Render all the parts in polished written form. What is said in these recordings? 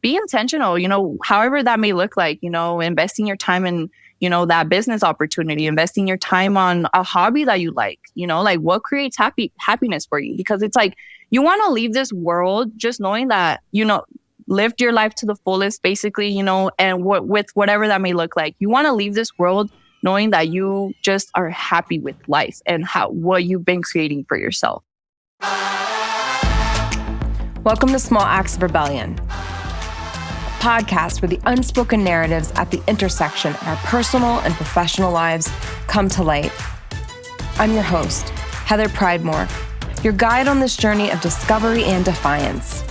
be intentional, however that may look like, investing your time in, that business opportunity, investing your time on a hobby that you like, like what creates happiness for you. Because it's like, you want to leave this world just knowing that, lived your life to the fullest, basically, and with whatever that may look like. You want to leave this world knowing that you just are happy with life and what you've been creating for yourself. Welcome to Small Acts of Rebellion, a podcast where the unspoken narratives at the intersection of our personal and professional lives come to light. I'm your host, Heather Pridemore, your guide on this journey of discovery and defiance.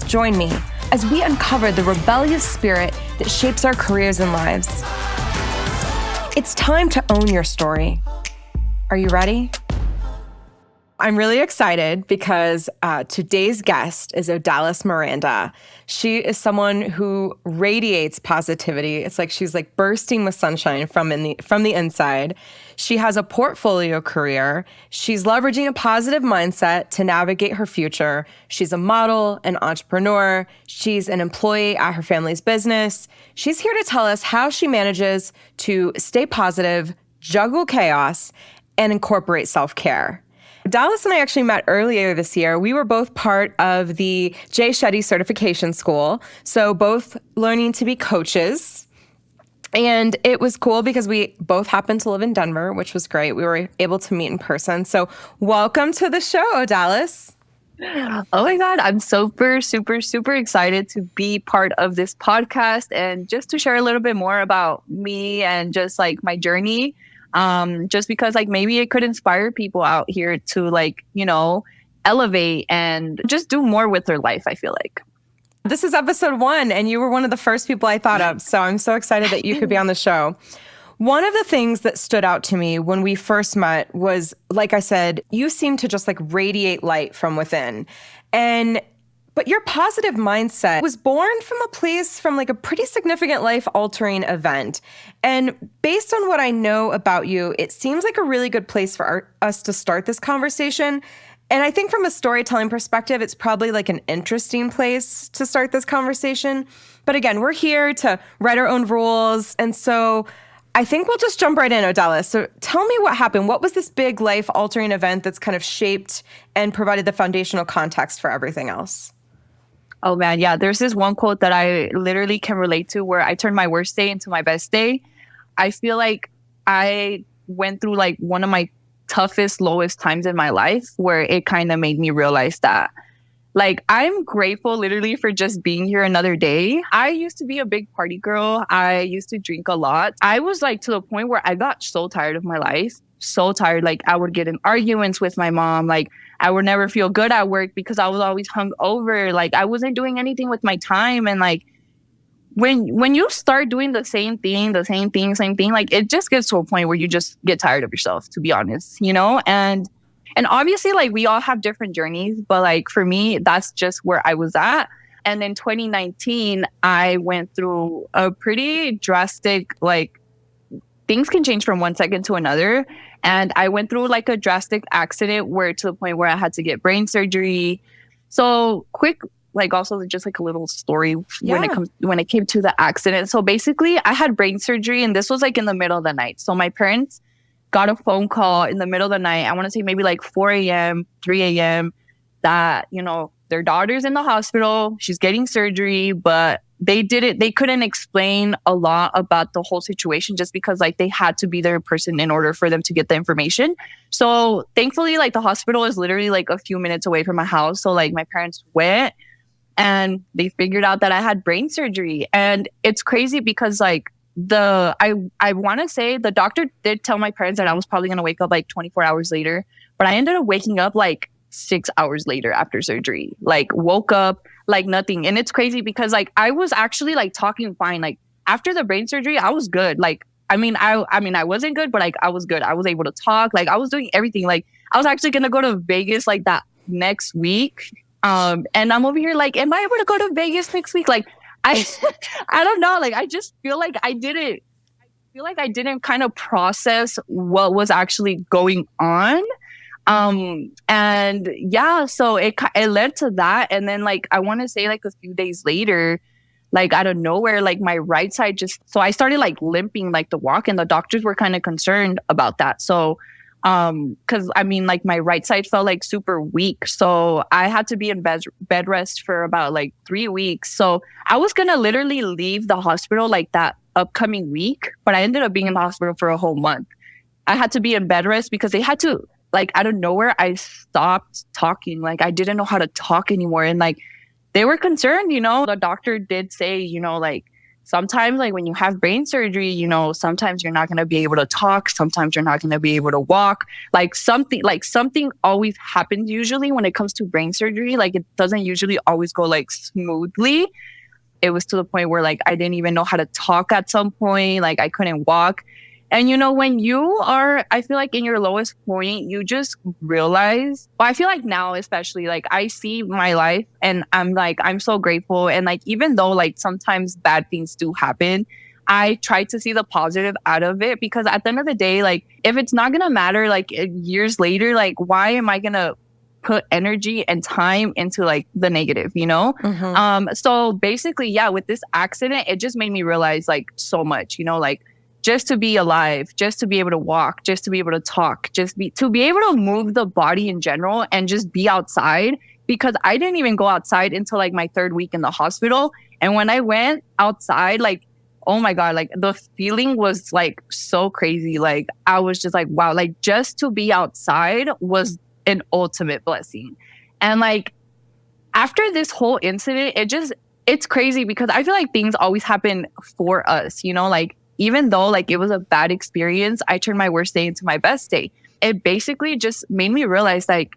Join me as we uncover the rebellious spirit that shapes our careers and lives. It's time to own your story. Are you ready? I'm really excited because today's guest is Odalis Miranda. She is someone who radiates positivity. It's like she's like bursting with sunshine from the inside. She has a portfolio career. She's leveraging a positive mindset to navigate her future. She's a model, an entrepreneur. She's an employee at her family's business. She's here to tell us how she manages to stay positive, juggle chaos, and incorporate self-care. Odalis and I actually met earlier this year. We were both part of the Jay Shetty Certification School, so both learning to be coaches. And it was cool because we both happened to live in Denver, which was great. We were able to meet in person. So welcome to the show, Odalis. Oh my God, I'm super, super, super excited to be part of this podcast and just to share a little bit more about me and just like my journey. Just because like maybe it could inspire people out here to like, elevate and just do more with their life, I feel like. This is episode 1 and you were one of the first people I thought of. So I'm so excited that you could be on the show. One of the things that stood out to me when we first met was, like I said, you seem to just like radiate light from within. But your positive mindset was born from a place from like a pretty significant life-altering event. And based on what I know about you, it seems like a really good place for us to start this conversation. And I think from a storytelling perspective, it's probably like an interesting place to start this conversation. But again, we're here to write our own rules. And so I think we'll just jump right in, Odalis. So tell me what happened. What was this big life-altering event that's kind of shaped and provided the foundational context for everything else? Oh man, yeah. There's this one quote that I literally can relate to where I turned my worst day into my best day. I feel like I went through like one of my toughest, lowest times in my life where it kind of made me realize that like I'm grateful literally for just being here another day. I used to be a big party girl. I used to drink a lot. I was like to the point where I got so tired of my life. So tired. Like I would get in arguments with my mom. Like I would never feel good at work because I was always hungover. Like I wasn't doing anything with my time. And like when you start doing the same thing, like it just gets to a point where you just get tired of yourself, to be honest, And obviously like we all have different journeys, but like for me, that's just where I was at. And in 2019, I went through a pretty drastic, like things can change from one second to another. And I went through like a drastic accident where to the point where I had to get brain surgery. So quick, like also just like a little story when it came to the accident. So basically I had brain surgery and this was like in the middle of the night. So my parents got a phone call in the middle of the night. I want to say maybe like 4 a.m., 3 a.m. that, their daughter's in the hospital. She's getting surgery, but they couldn't explain a lot about the whole situation just because like they had to be there in person in order for them to get the information. So thankfully, like the hospital is literally like a few minutes away from my house. So like my parents went and they figured out that I had brain surgery. And it's crazy because like I want to say the doctor did tell my parents that I was probably going to wake up like 24 hours later, but I ended up waking up like 6 hours later after surgery, like woke up like nothing. And it's crazy because like I was actually like talking fine. Like after the brain surgery, I was good. Like, I wasn't good, but like I was good. I was able to talk. Like I was doing everything. Like I was actually going to go to Vegas like that next week. And I'm over here like, am I able to go to Vegas next week? Like I don't know. Like I just feel like I didn't kind of process what was actually going on. And yeah, so it led to that. And then like, I want to say like a few days later, like out of nowhere, like my right side just, so I started like limping like the walk, and the doctors were kind of concerned about that. So, cause I mean, like my right side felt like super weak. So I had to be in bed rest for about like 3 weeks. So I was going to literally leave the hospital like that upcoming week, but I ended up being in the hospital for a whole month. I had to be in bed rest because they had to, like, out of nowhere, I stopped talking. Like, I didn't know how to talk anymore. And like, they were concerned, the doctor did say, like, sometimes like when you have brain surgery, sometimes you're not going to be able to talk. Sometimes you're not going to be able to walk. Like something always happens usually when it comes to brain surgery. Like, it doesn't usually always go like smoothly. It was to the point where like I didn't even know how to talk at some point. Like, I couldn't walk. And when you are, I feel like in your lowest point, you just realize, well, I feel like now, especially, like I see my life and I'm like, I'm so grateful. And like, even though like sometimes bad things do happen, I try to see the positive out of it, because at the end of the day, like if it's not going to matter, like years later, like why am I going to put energy and time into like the negative, So basically, yeah, with this accident, it just made me realize like so much, like just to be alive, just to be able to walk, just to be able to talk, to be able to move the body in general and just be outside, because I didn't even go outside until like my 3rd week in the hospital. And when I went outside, like, oh my God, like the feeling was like so crazy. Like I was just like, wow, like just to be outside was an ultimate blessing. And like after this whole incident, it's crazy because I feel like things always happen for us, like even though like it was a bad experience, I turned my worst day into my best day. It basically just made me realize like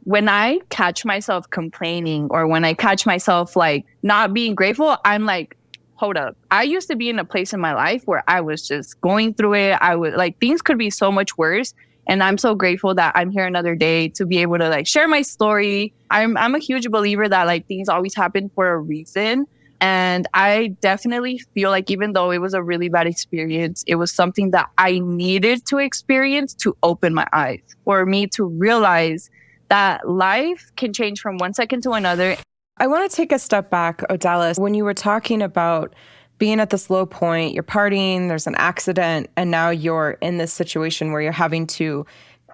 when I catch myself complaining or when I catch myself like not being grateful, I'm like, hold up. I used to be in a place in my life where I was just going through it. I would like things could be so much worse. And I'm so grateful that I'm here another day to be able to like share my story. I'm a huge believer that like things always happen for a reason. And I definitely feel like even though it was a really bad experience, it was something that I needed to experience to open my eyes, for me to realize that life can change from one second to another. I want to take a step back, Odalis. When you were talking about being at this low point, you're partying, there's an accident, and now you're in this situation where you're having to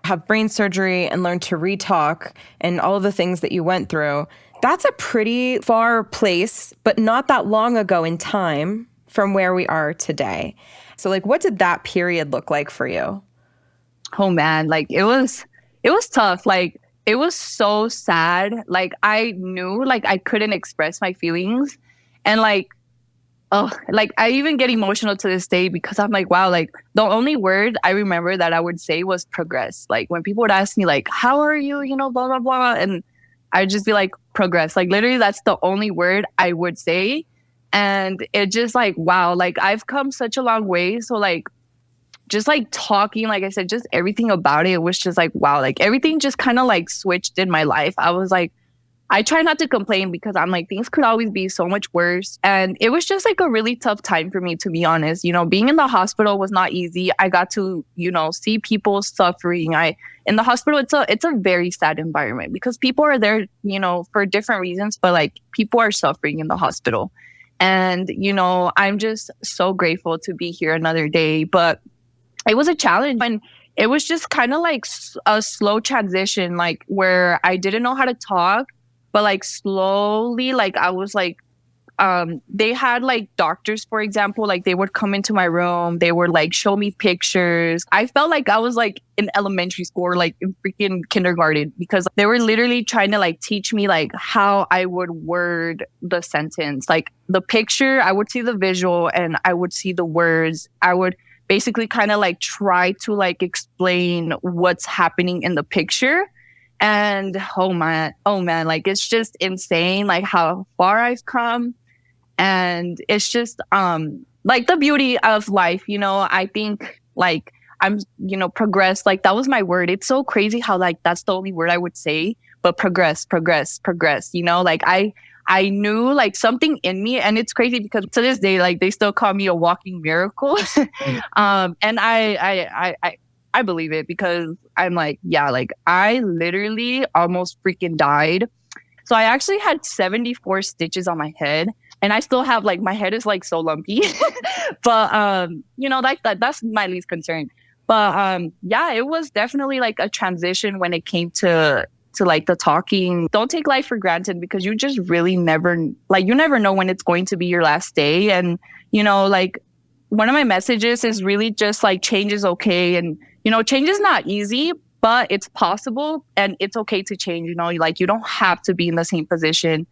have brain surgery and learn to re-talk and all of the things that you went through. That's a pretty far place, but not that long ago in time from where we are today. So like, what did that period look like for you? Oh man, like it was tough. Like it was so sad. Like I knew like I couldn't express my feelings. And like, oh, like I even get emotional to this day because I'm like, wow, like the only word I remember that I would say was progress. Like when people would ask me like, how are you, blah, blah, blah. And I'd just be like, progress. Like literally that's the only word I would say. And it just like, wow, like I've come such a long way. So like, just like talking, like I said, just everything about it was just like, wow, like everything just kind of like switched in my life. I was like, I try not to complain because I'm like, things could always be so much worse. And it was just like a really tough time for me, to be honest. Being in the hospital was not easy. I got to, see people suffering. In the hospital, it's a very sad environment because people are there, for different reasons, but like people are suffering in the hospital. And, I'm just so grateful to be here another day. But it was a challenge, and it was just kind of like a slow transition, like where I didn't know how to talk. But like slowly, like I was like, they had like doctors, for example, like they would come into my room. They would like show me pictures. I felt like I was like in elementary school or like in freaking kindergarten, because they were literally trying to like teach me like how I would word the sentence. Like the picture, I would see the visual and I would see the words. I would basically kind of like try to like explain what's happening in the picture. And oh man, like it's just insane, like how far I've come. And it's just like the beauty of life, I think like I'm, progress, like that was my word. It's so crazy how like that's the only word I would say, but progress, like I knew like something in me, and it's crazy because to this day, like they still call me a walking miracle. And I believe it because I'm like, yeah, like I literally almost freaking died. So I actually had 74 stitches on my head, and I still have like my head is like so lumpy. But that's my least concern. But yeah, it was definitely like a transition when it came to like the talking. Don't take life for granted because you just really never like you never know when it's going to be your last day. And like one of my messages is really just like change is okay. And change is not easy, but it's possible and it's okay to change. Like you don't have to be in the same position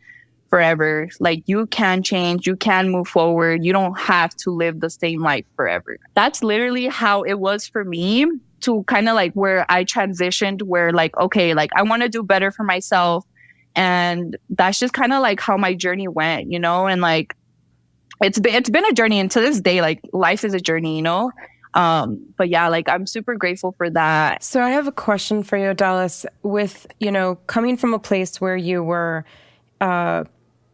forever. Like you can change, you can move forward. You don't have to live the same life forever. That's literally how it was for me, to kind of like where I transitioned, where like, okay, like I want to do better for myself. And that's just kind of like how my journey went, and like it's been a journey, and to this day, like life is a journey. But yeah, like I'm super grateful for that. So I have a question for you, Odalis. With, coming from a place where you were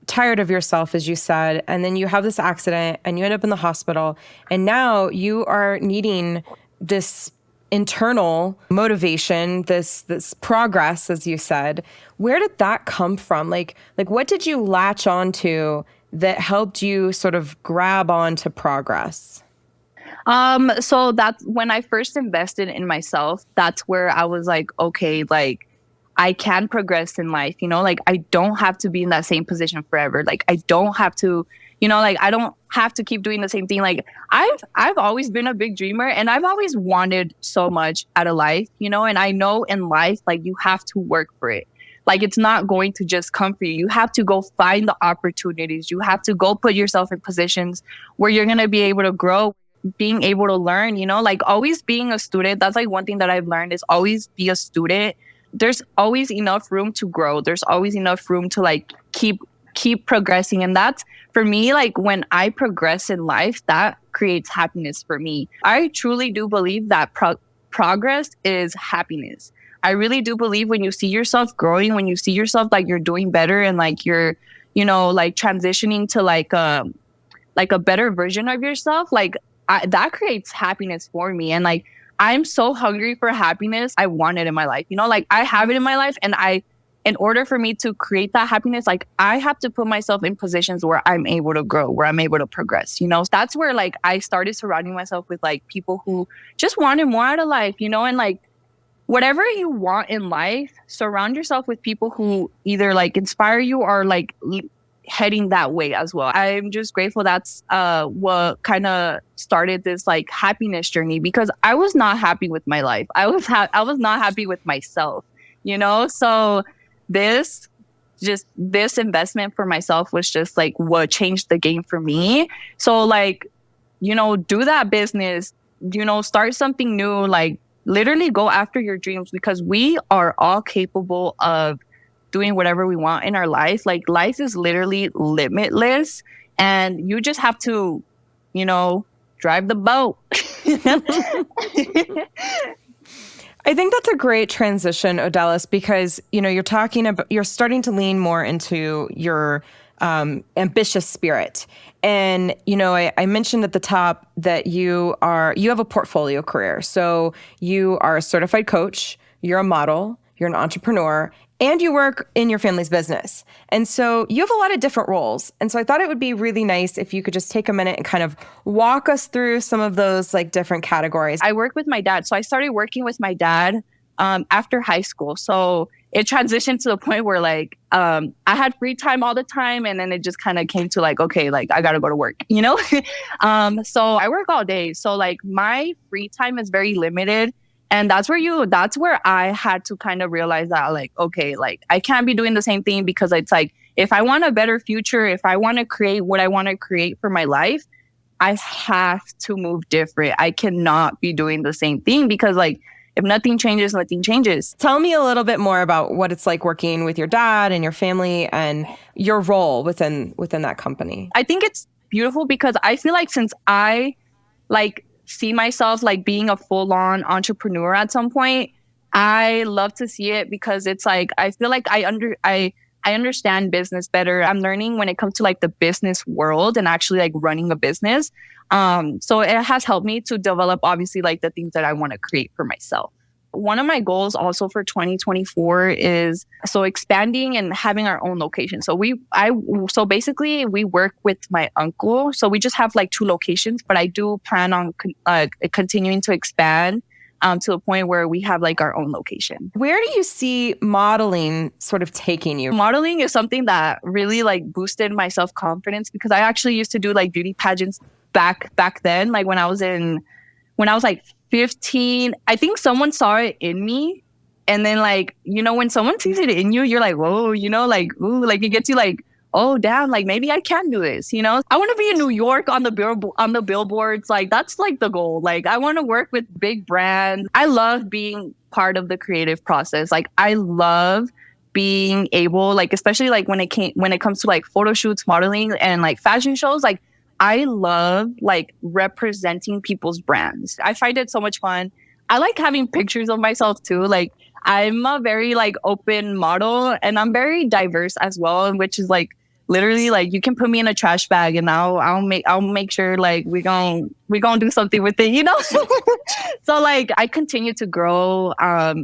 tired of yourself, as you said, and then you have this accident and you end up in the hospital, and now you are needing this internal motivation, this progress, as you said. Where did that come from? Like what did you latch onto that helped you sort of grab onto progress? So that's when I first invested in myself. That's where I was like, okay, like I can progress in life, like I don't have to be in that same position forever. Like I don't have to, like I don't have to keep doing the same thing. Like I've always been a big dreamer, and I've always wanted so much out of life, and I know in life, like you have to work for it. Like it's not going to just come for you. You have to go find the opportunities. You have to go put yourself in positions where you're going to be able to grow, being able to learn, like always being a student. That's like one thing that I've learned is always be a student. There's always enough room to grow. There's always enough room to like keep progressing. And that's for me, like when I progress in life, that creates happiness for me. I truly do believe that progress is happiness. I really do believe when you see yourself growing, when you see yourself like you're doing better and like you're, like transitioning to like a better version of yourself, like that creates happiness for me. And like I'm so hungry for happiness. I want it in my life. Like I have it in my life, and in order for me to create that happiness, like I have to put myself in positions where I'm able to grow, where I'm able to progress. That's where like I started surrounding myself with like people who just wanted more out of life, and like whatever you want in life, surround yourself with people who either like inspire you or like heading that way as well. I'm just grateful that's what kind of started this like happiness journey, because I was not happy with my life. I was not happy with myself, So this investment for myself was just like what changed the game for me. So like, do that business, start something new, like literally go after your dreams, because we are all capable of doing whatever we want in our life. Like life is literally limitless, and you just have to, drive the boat. I think that's a great transition, Odalis, because, you're starting to lean more into your ambitious spirit. And, I mentioned at the top that you have a portfolio career. So you are a certified coach, you're a model, you're an entrepreneur, and you work in your family's business. And so you have a lot of different roles. And so I thought it would be really nice if you could just take a minute and kind of walk us through some of those like different categories. I work with my dad. So I started working with my dad after high school. So it transitioned to the point where like I had free time all the time, and then it just kind of came to like, okay, like I gotta go to work, So I work all day. So like my free time is very limited. And that's where I had to kind of realize that like, okay, like I can't be doing the same thing, because it's like, if I want a better future, if I want to create what I want to create for my life, I have to move different. I cannot be doing the same thing, because like, if nothing changes, nothing changes. Tell me a little bit more about what it's like working with your dad and your family and your role within that company. I think it's beautiful, because I feel like since I like see myself like being a full-on entrepreneur at some point, I love to see it, because it's like I feel like I I understand business better. I'm learning when it comes to like the business world and actually like running a business. So it has helped me to develop obviously like the things that I want to create for myself. One of my goals also for 2024 is so expanding and having our own location. So basically we work with my uncle. So we just have like 2 locations, but I do plan on continuing to expand to a point where we have like our own location. Where do you see modeling sort of taking you? Modeling is something that really like boosted my self-confidence because I actually used to do like beauty pageants back then, like when I was like 15. I think someone saw it in me. And then like, when someone sees it in you, you're like, whoa, like, ooh, like it gets you like, oh, damn, like maybe I can do this, I want to be in New York on the billboards. Like that's like the goal. Like I want to work with big brands. I love being part of the creative process. Like I love being able, like, especially like when it comes to like photo shoots, modeling and like fashion shows, like I love like representing people's brands. I find it so much fun. I like having pictures of myself too. Like I'm a very like open model and I'm very diverse as well, which is like literally like you can put me in a trash bag and I'll make sure like we gonna do something with it. So like I continue to grow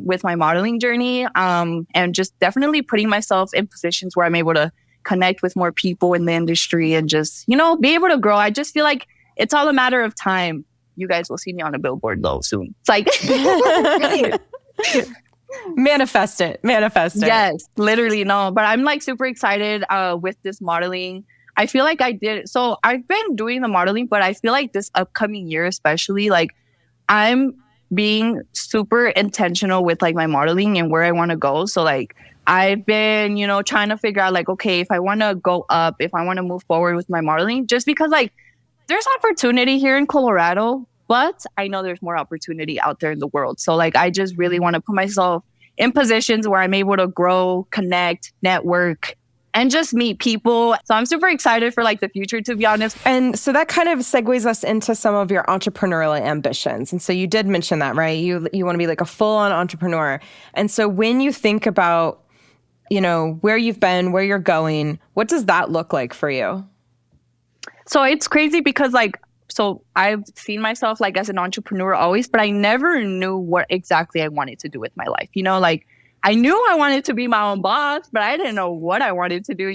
with my modeling journey and just definitely putting myself in positions where I'm able to connect with more people in the industry and just, be able to grow. I just feel like it's all a matter of time. You guys will see me on a billboard though soon. It's like manifest it. Yes, literally. No, but I'm like super excited with this modeling. I feel like so I've been doing the modeling, but I feel like this upcoming year, especially like I'm being super intentional with like my modeling and where I want to go. So like I've been, trying to figure out like, okay, if I want to go up, if I want to move forward with my modeling, just because like there's opportunity here in Colorado, but I know there's more opportunity out there in the world. So like, I just really want to put myself in positions where I'm able to grow, connect, network, and just meet people. So I'm super excited for like the future, to be honest. And so that kind of segues us into some of your entrepreneurial ambitions. And so you did mention that, right? You want to be like a full-on entrepreneur. And so when you think about, where you've been, where you're going, what does that look like for you? So it's crazy because so I've seen myself like as an entrepreneur always, but I never knew what exactly I wanted to do with my life. Like I knew I wanted to be my own boss, but I didn't know what I wanted to do,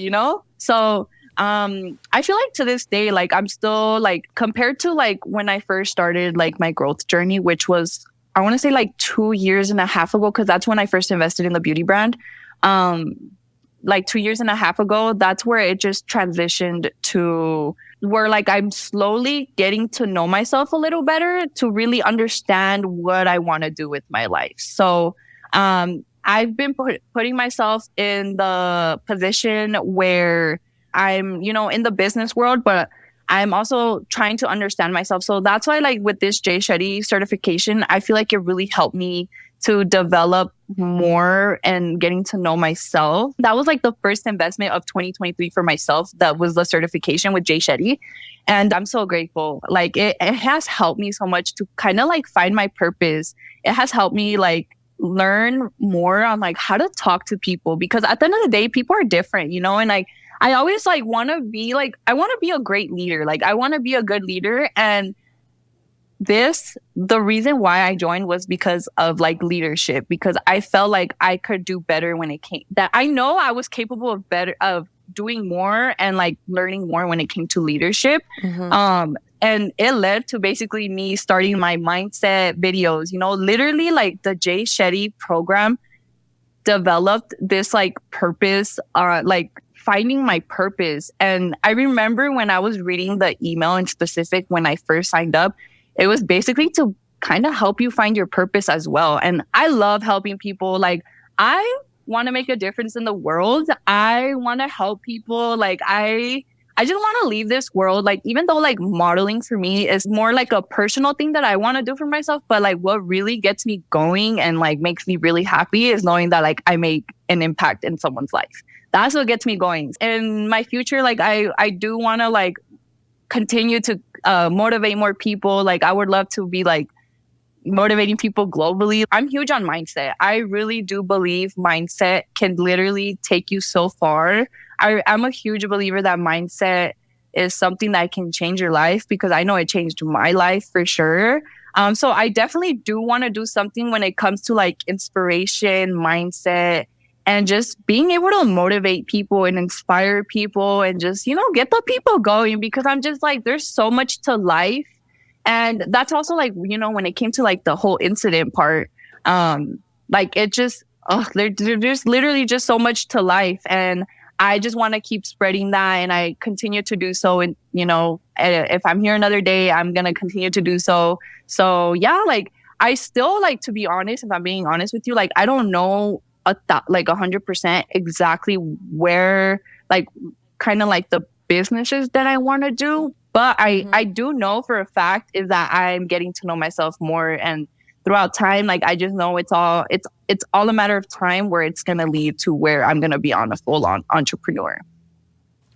So I feel like to this day, like I'm still like compared to like when I first started like my growth journey, which was, I want to say like 2.5 years ago, because that's when I first invested in the beauty brand. Like 2.5 years ago, that's where it just transitioned to where like I'm slowly getting to know myself a little better to really understand what I want to do with my life. So I've been putting myself in the position where I'm, in the business world, but I'm also trying to understand myself. So that's why like with this Jay Shetty certification, I feel like it really helped me to develop more and getting to know myself. That was like the first investment of 2023 for myself. That was the certification with Jay Shetty. And I'm so grateful. Like it has helped me so much to kind of like find my purpose. It has helped me like learn more on like how to talk to people, because at the end of the day, people are different, and like I always like want to be like, I want to be a great leader. Like I want to be a good leader. And the reason why I joined was because of like leadership, because I felt like I could do better when it came, that I know I was capable of doing more and like learning more when it came to leadership. Mm-hmm. And it led to basically me starting my mindset videos, literally like the Jay Shetty program developed this like purpose, like finding my purpose. And I remember when I was reading the email in specific, when I first signed up, it was basically to kind of help you find your purpose as well. And I love helping people. Like I want to make a difference in the world. I want to help people. Like I just want to leave this world. Like, even though like modeling for me is more like a personal thing that I want to do for myself, but like what really gets me going and like makes me really happy is knowing that like I make an impact in someone's life. That's what gets me going. In my future, like I do want to like continue to motivate more people. Like I would love to be like, motivating people globally. I'm huge on mindset. I really do believe mindset can literally take you so far. I'm a huge believer that mindset is something that can change your life, because I know it changed my life for sure. So I definitely do want to do something when it comes to like inspiration, mindset, and just being able to motivate people and inspire people and just, get the people going, because I'm just like, there's so much to life. And that's also like, when it came to like the whole incident part, like it just, there's literally just so much to life. And I just want to keep spreading that. And I continue to do so. And, if I'm here another day, I'm going to continue to do so. So yeah, like I still, like, to be honest, if I'm being honest with you, like, I don't know like 100% exactly where, like, kind of like the businesses that I want to do. But I do know for a fact is that I'm getting to know myself more, and throughout time, like I just know it's all a matter of time where it's gonna lead to where I'm gonna be on a full-on entrepreneur.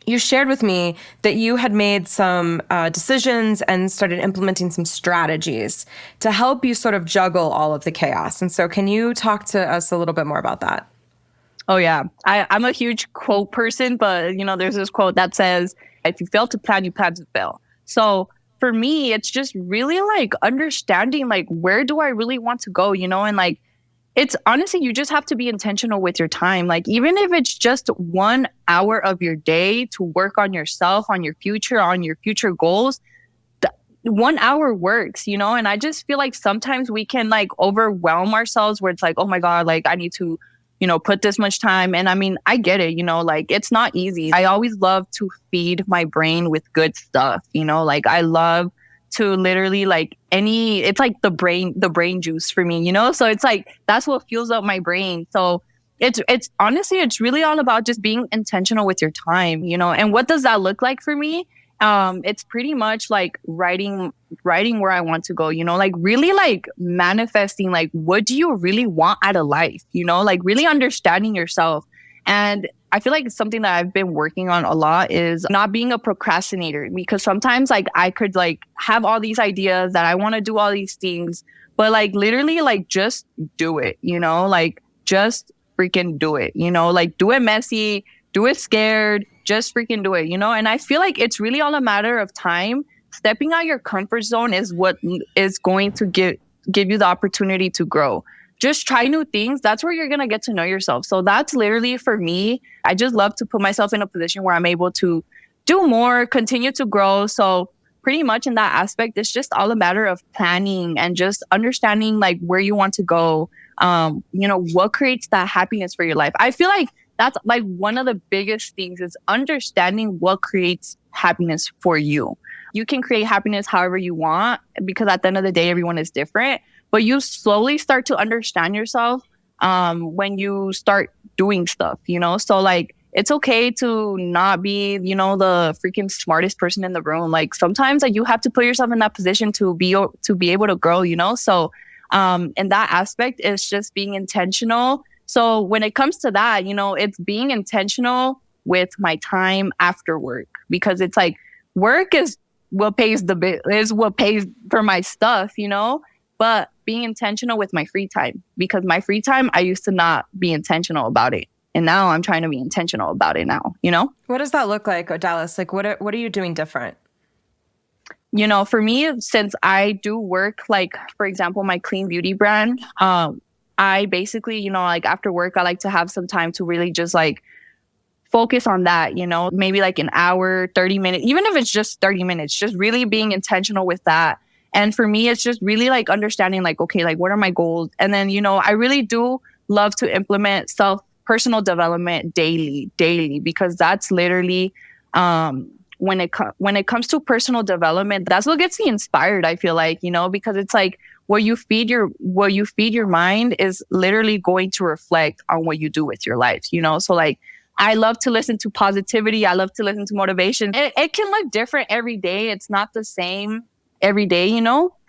You shared with me that you had made some decisions and started implementing some strategies to help you sort of juggle all of the chaos. And so can you talk to us a little bit more about that? Oh yeah, I'm a huge quote person, but there's this quote that says, "If you fail to plan, you plan to fail." So for me, it's just really like understanding like where do I really want to go, and like it's honestly, you just have to be intentional with your time. Like even if it's just 1 hour of your day to work on yourself, on your future goals, 1 hour works, and I just feel like sometimes we can like overwhelm ourselves where it's like, oh my God, like I need to put this much time. And I mean, I get it, like it's not easy. I always love to feed my brain with good stuff, like I love to literally like it's like the brain juice for me, so it's like, that's what fuels up my brain. So it's honestly, it's really all about just being intentional with your time, and what does that look like for me? It's pretty much like writing where I want to go, like really like manifesting, like what do you really want out of life, like really understanding yourself. And I feel like it's something that I've been working on a lot is not being a procrastinator, because sometimes like I could like have all these ideas that I want to do all these things, but like literally like just do it, like just freaking do it, like do it messy, do it scared, just freaking do it, and I feel like it's really all a matter of time. Stepping out your comfort zone is what is going to give you the opportunity to grow. Just try new things. That's where you're going to get to know yourself. So that's literally for me. I just love to put myself in a position where I'm able to do more, continue to grow. So pretty much in that aspect, it's just all a matter of planning and just understanding like where you want to go. What creates that happiness for your life. I feel like that's like one of the biggest things is understanding what creates happiness for you. You can create happiness however you want, because at the end of the day, everyone is different. But you slowly start to understand yourself when you start doing stuff, So like, it's okay to not be, the freaking smartest person in the room. Like sometimes like you have to put yourself in that position to be able to grow, So in that aspect, it's just being intentional. So when it comes to that, it's being intentional with my time after work, because it's like work is what pays for my stuff, but being intentional with my free time, because my free time, I used to not be intentional about it. And now I'm trying to be intentional about it now, What does that look like, Odalis? Like, what are you doing different? For me, since I do work, like, for example, my clean beauty brand, I basically, like after work, I like to have some time to really just like focus on that, maybe like an hour, 30 minutes, even if it's just 30 minutes, just really being intentional with that. And for me, it's just really like understanding like, okay, like what are my goals? And then, I really do love to implement personal development daily, because that's literally, when it comes to personal development, that's what gets me inspired. I feel like, because it's like what you feed your mind is literally going to reflect on what you do with your life, So like, I love to listen to positivity. I love to listen to motivation. It can look different every day. It's not the same every day,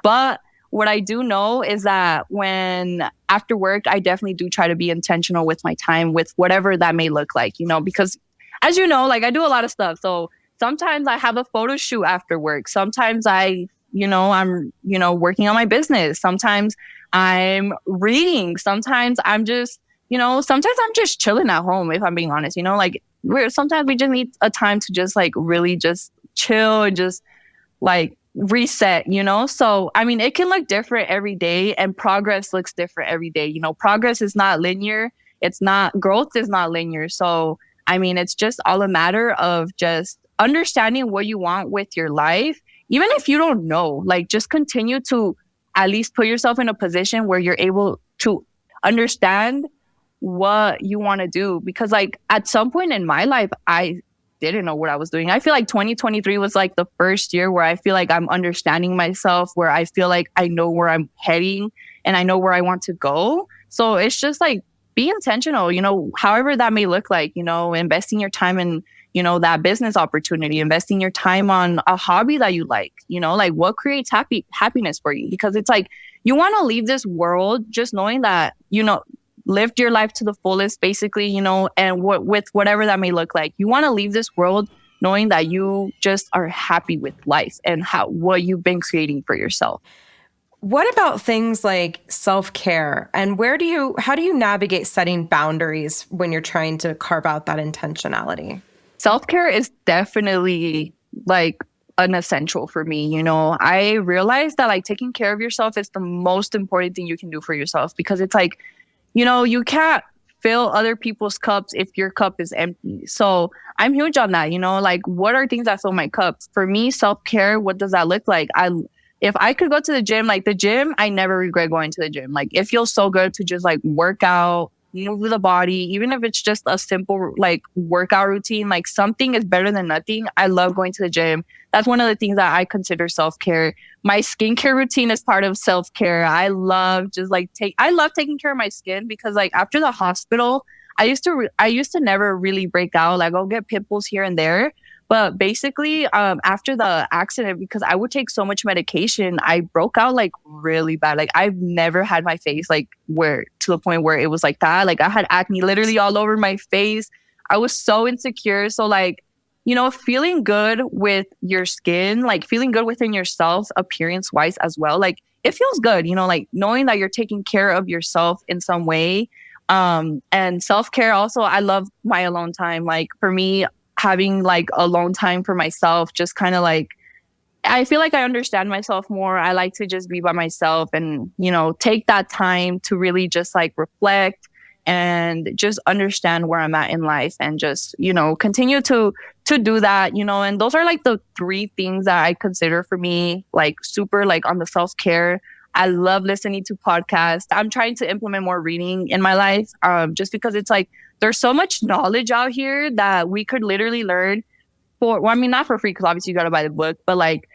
But what I do know is that when after work, I definitely do try to be intentional with my time, with whatever that may look like, because as you know, like I do a lot of stuff. So sometimes I have a photo shoot after work. Sometimes I I'm, working on my business. Sometimes I'm reading. Sometimes I'm just chilling at home, if I'm being honest, like sometimes we just need a time to just like really just chill and just like reset, So, I mean, it can look different every day and progress looks different every day. Progress is not linear. Growth is not linear. So, I mean, it's just all a matter of just understanding what you want with your life. Even if you don't know, like just continue to at least put yourself in a position where you're able to understand what you want to do. Because like at some point in my life, I didn't know what I was doing. I feel like 2023 was like the first year where I feel like I'm understanding myself, where I feel like I know where I'm heading and I know where I want to go. So it's just like be intentional, however that may look like, investing your time in, that business opportunity, investing your time on a hobby that you like what creates happiness for you. Because it's like you want to leave this world just knowing that, lived your life to the fullest, basically, and with whatever that may look like. You want to leave this world knowing that you just are happy with life and what you've been creating for yourself. What about things like self-care, and how do you navigate setting boundaries when you're trying to carve out that intentionality? Self-care is definitely like an essential for me. I realized that like taking care of yourself is the most important thing you can do for yourself, because it's like, you can't fill other people's cups if your cup is empty. So I'm huge on that, like what are things that fill my cup? For me, self-care, what does that look like? If I could go to the gym, like the gym, I never regret going to the gym. Like it feels so good to just like work out, move the body, even if it's just a simple like workout routine, like something is better than nothing. I love going to the gym. That's one of the things that I consider self-care. My skincare routine is part of self-care. I love taking care of my skin, because like after the hospital, I used to never really break out. Like I'll get pimples here and there. But basically, after the accident, because I would take so much medication, I broke out like really bad. Like I've never had my face like to the point where it was like that. Like I had acne literally all over my face. I was so insecure. So like, feeling good with your skin, like feeling good within yourself, appearance wise as well. Like it feels good, like knowing that you're taking care of yourself in some way. And self-care also, I love my alone time. Like for me, having like alone time for myself, just kind of like, I feel like I understand myself more. I like to just be by myself and, take that time to really just like reflect and just understand where I'm at in life, and just, continue to do that, and those are like the three things that I consider for me, like super like on the self-care. I love listening to podcasts. I'm trying to implement more reading in my life, just because it's like there's so much knowledge out here that we could literally learn I mean, not for free, because obviously you got to buy the book, but like,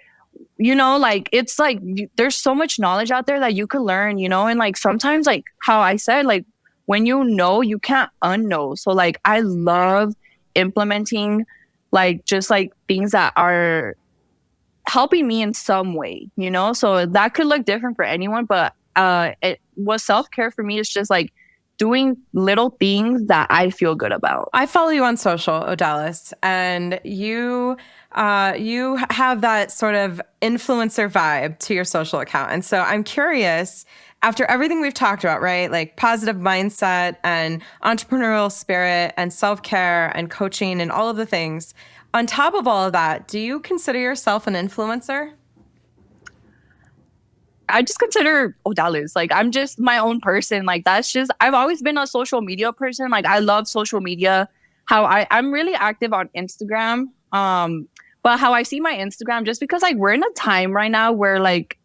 like it's like there's so much knowledge out there that you could learn, and like sometimes, like how I said, like when you can't unknow. So like I love implementing like just like things that are helping me in some way, so that could look different for anyone, but it was self-care for me is just like doing little things that I feel good about. I follow you on social, Odalis, and you have that sort of influencer vibe to your social account. And so I'm curious, after everything we've talked about, right? Like positive mindset and entrepreneurial spirit and self-care and coaching and all of the things, on top of all of that, do you consider yourself an influencer? I just consider Odalis. Like I'm just my own person. Like I've always been a social media person. Like I love social media. I'm really active on Instagram. But how I see my Instagram, just because like we're in a time right now where like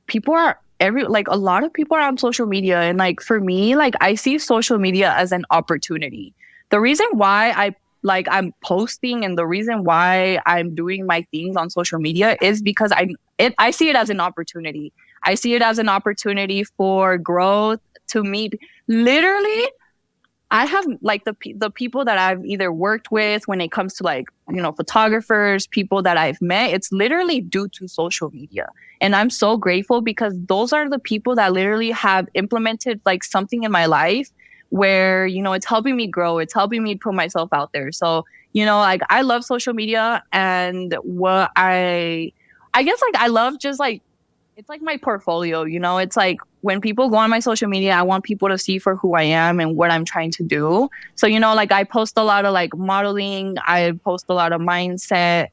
a lot of people are on social media. And like for me, like I see social media as an opportunity. The reason why I'm posting and the reason why I'm doing my things on social media is because I see it as an opportunity. I see it as an opportunity for growth, to meet literally. I have like the people that I've either worked with when it comes to like, photographers, people that I've met, it's literally due to social media. And I'm so grateful, because those are the people that literally have implemented like something in my life where, it's helping me grow. It's helping me put myself out there. So, like I love social media, and I guess like I love just like it's like my portfolio, you know? It's like when people go on my social media, I want people to see for who I am and what I'm trying to do. So, you know, like I post a lot of like modeling, I post a lot of mindset.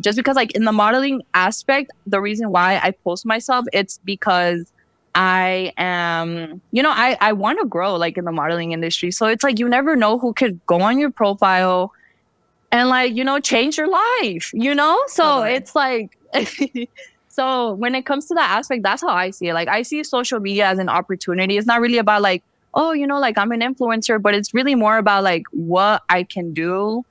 Just because like in the modeling aspect, the reason why I post myself, it's because I am, you know, I want to grow like in the modeling industry. So it's like you never know who could go on your profile and like, you know, change your life, you know? So Totally. it's like, so when it comes to that aspect, that's how I see it. Like, I see social media as an opportunity. It's not really about like, oh, you know, like I'm an influencer, but it's really more about like what I can do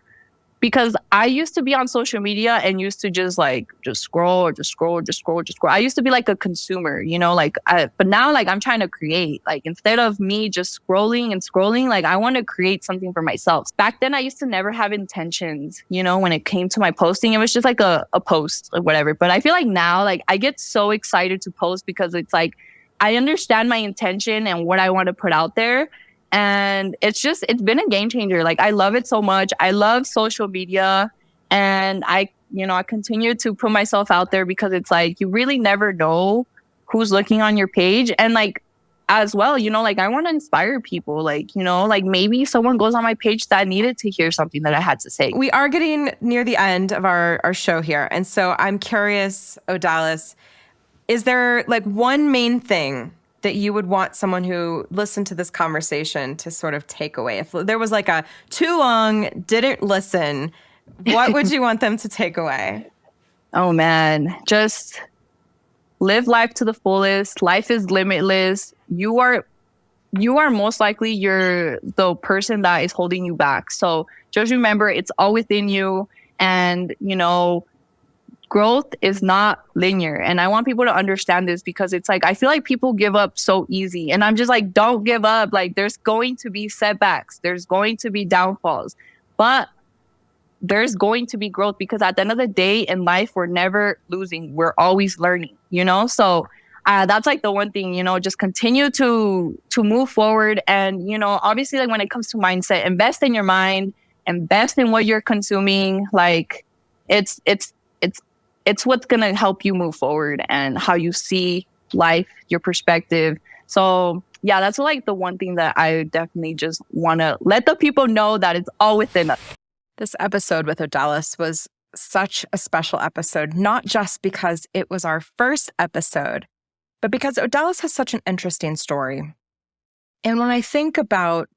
because I used to be on social media and used to just like just scroll, just scroll, just scroll, just scroll. I used to be like a consumer, you know, like but now like I'm trying to create. Like instead of me just scrolling and scrolling, like I want to create something for myself. Back then I used to never have intentions, you know, when it came to my posting. It was just like a post or whatever. But I feel like now like I get so excited to post because it's like I understand my intention and what I want to put out there, and it's been a game changer. Like I love it so much. I love social media, and I continue to put myself out there because it's like you really never know who's looking on your page. And like as well, you know, like I want to inspire people, like, you know, like maybe someone goes on my page that needed to hear something that I had to say. We are getting near the end of our show here. And so I'm curious, Odalis, is there like one main thing that you would want someone who listened to this conversation to sort of take away? If there was like a too long, didn't listen, what would you want them to take away? Oh man, just live life to the fullest. Life is limitless. You are most likely the person that is holding you back. So just remember it's all within you, and you know, growth is not linear. And I want people to understand this because it's like I feel like people give up so easy, and I'm just like, don't give up. Like there's going to be setbacks, there's going to be downfalls, but there's going to be growth because at the end of the day in life, we're never losing. We're always learning, you know? So that's like the one thing, you know, just continue to move forward. And, you know, obviously like when it comes to mindset, invest in your mind, invest in what you're consuming. Like it's what's going to help you move forward and how you see life, your perspective. So yeah, that's like the one thing that I definitely just want to let the people know that it's all within us. This episode with Odalis was such a special episode, not just because it was our first episode, but because Odalis has such an interesting story. And when I think about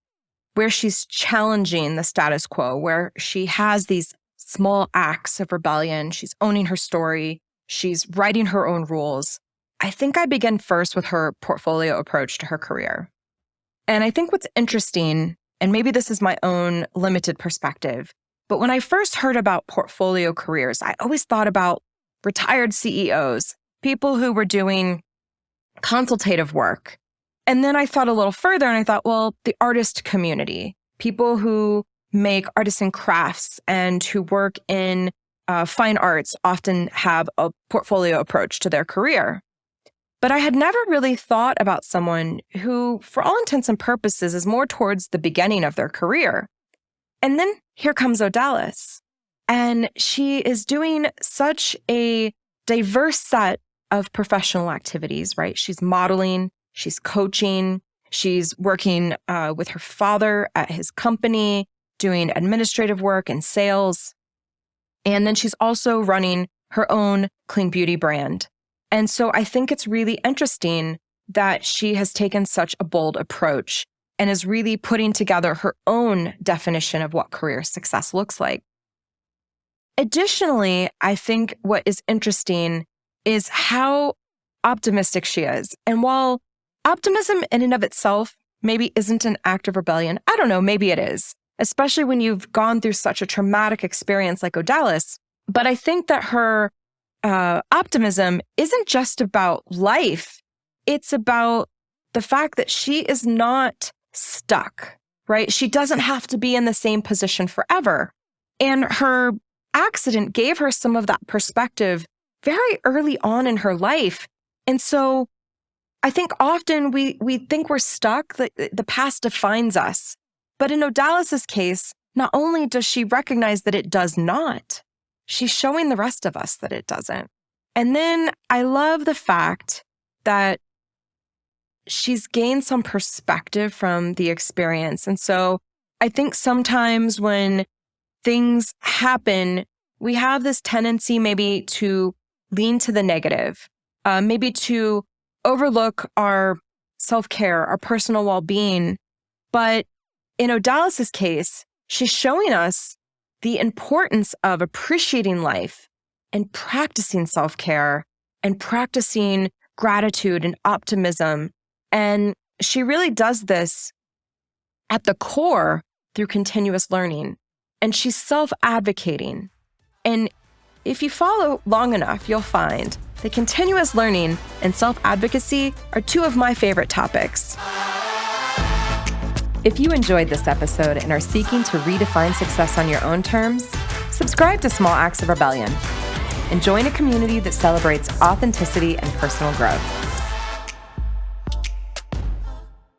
where she's challenging the status quo, where she has these small acts of rebellion, she's owning her story, she's writing her own rules, I think I begin first with her portfolio approach to her career. And I think what's interesting, and maybe this is my own limited perspective, but when I first heard about portfolio careers, I always thought about retired CEOs, people who were doing consultative work. And then I thought a little further and I thought, well, the artist community, people who make artisan crafts and who work in fine arts often have a portfolio approach to their career. But I had never really thought about someone who, for all intents and purposes, is more towards the beginning of their career. And then here comes Odalis, and she is doing such a diverse set of professional activities, right? She's modeling, she's coaching, she's working with her father at his company, doing administrative work and sales. And then she's also running her own clean beauty brand. And so I think it's really interesting that she has taken such a bold approach and is really putting together her own definition of what career success looks like. Additionally, I think what is interesting is how optimistic she is. And while optimism in and of itself maybe isn't an act of rebellion, I don't know, maybe it is, especially when you've gone through such a traumatic experience like Odalis. But I think that her optimism isn't just about life. It's about the fact that she is not stuck, right? She doesn't have to be in the same position forever. And her accident gave her some of that perspective very early on in her life. And so I think often we think we're stuck, that the past defines us. But in Odalis's case, not only does she recognize that it does not, she's showing the rest of us that it doesn't. And then I love the fact that she's gained some perspective from the experience. And so I think sometimes when things happen, we have this tendency maybe to lean to the negative, maybe to overlook our self-care, our personal well-being. But in Odalis's case, she's showing us the importance of appreciating life and practicing self-care and practicing gratitude and optimism. And she really does this at the core through continuous learning. And she's self-advocating. And if you follow long enough, you'll find that continuous learning and self-advocacy are two of my favorite topics. If you enjoyed this episode and are seeking to redefine success on your own terms, subscribe to Small Acts of Rebellion and join a community that celebrates authenticity and personal growth.